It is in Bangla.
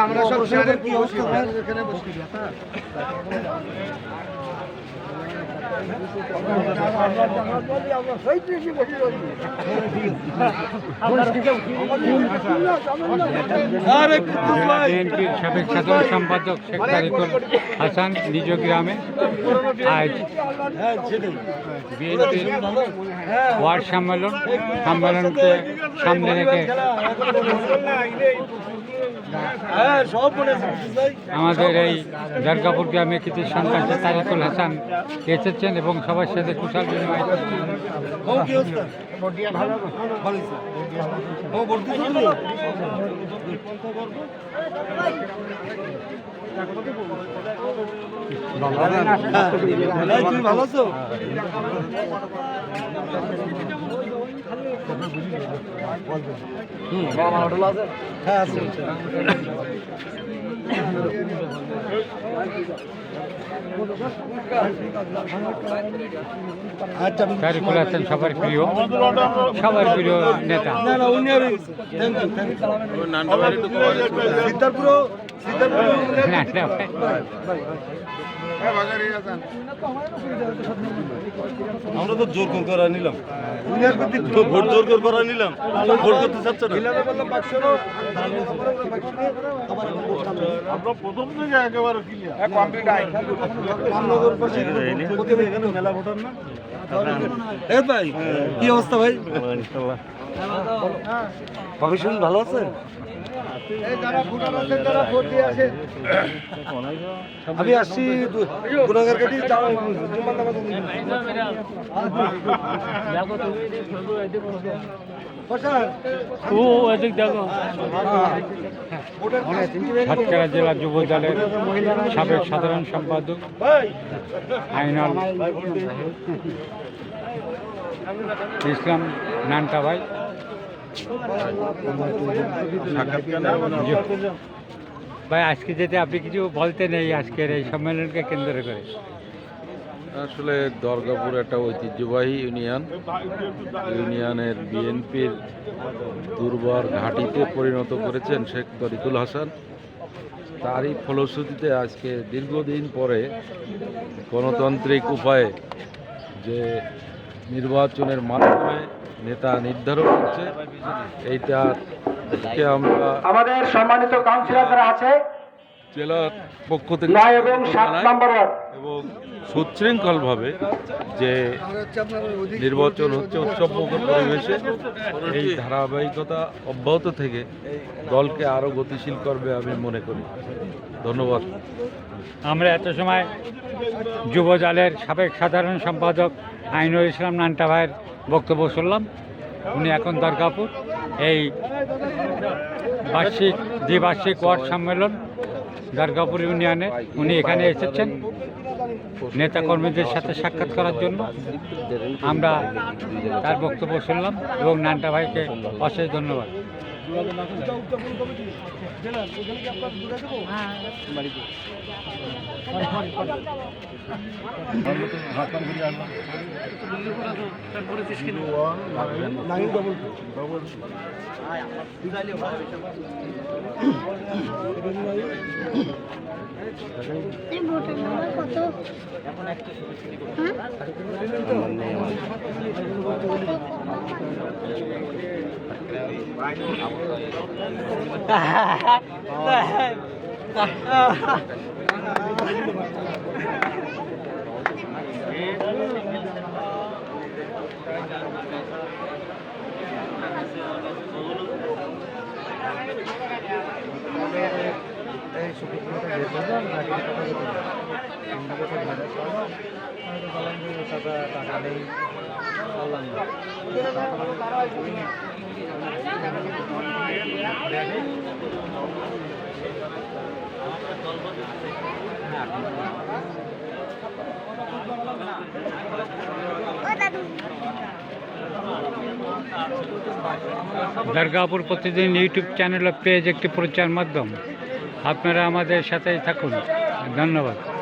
আমরা সব কি অবস্থা এখানে বসে বিএনপির সাবেক সাধারণ সম্পাদক শেখ তারিকুল হাসান নিজ গ্রামে আজ বিএনপির ওয়ার্ড সম্মেলনকে সামনে রেখে আমাদের এই দুর্গাপুর গ্রামে কিছু সন্তান তারিকুল হাসান এসেছেন এবং সবার সাথে কুশল বিনিময় করছেন। ভালো আছো? হ্যাঁ আছে। তারিকুল হাসান সবার প্রিয় নেতা। আমরা তো জোর করা নিলাম, ভোট জোর করা নিলাম, ভোট করতে চাচ্ছে না। আমরা প্রথম থেকে একেবারে মেলা ভোটার না ভাই। কি অবস্থা ভাই? ভবিষ্যৎ ভালো আছে? আমি আসছি গুণাগার কাটি সাতক্ষীরা জেলা যুব দলের সাবেক সাধারণ সম্পাদক আইনাল ইসলাম নান্টা ভাই। ভাই আজকে যেতে আপনি কিছু বলতে নেই আজকের এই সম্মেলনকে কেন্দ্র করে? আসলে দুর্গাপুর একটা ঐতিহ্যবাহী ইউনিয়নের বিএনপির দুর্বার ঘাঁটিতে পরিণত করেছেন শেখ তরিকুল হাসান। তারই ফলশ্রুতিতে আজকে দীর্ঘদিন পরে গণতান্ত্রিক উপায়ে যে নির্বাচনের মাধ্যমে নেতা নির্ধারণ হচ্ছে, এইটাকে আমরা আমাদের সম্মানিত কাউন্সিলর যারা আছে জেলার পক্ষ থেকে এবং 7 নম্বর এবং সুশৃঙ্খলভাবে যে নির্বাচন হচ্ছে উৎসবমুখর পরিবেশে, এই ধারাবাহিকতা অব্যাহত থেকে দলকে আরও গতিশীল করবে আমি মনে করি। ধন্যবাদ। আমরা এত সময় যুব দলের সাবেক সাধারণ সম্পাদক আইনুল ইসলাম নান্টা ভাইয়ের বক্তব্য শুনলাম। উনি এখন দুর্গাপুর এই দ্বিবার্ষিক ওয়ার্ড সম্মেলন দুর্গাপুর ইউনিয়নে উনি এখানে এসেছেন নেতাকর্মীদের সাথে সাক্ষাৎ করার জন্য। আমরা তার বক্তব্য শুনলাম এবং নান্টা ভাইকে অশেষ ধন্যবাদ। টাকা নেই দরগাপুর প্রতিদিন ইউটিউব চ্যানেল ও পেজ একটি প্রচার মাধ্যম। আপনারা আমাদের সাথেই থাকুন। ধন্যবাদ।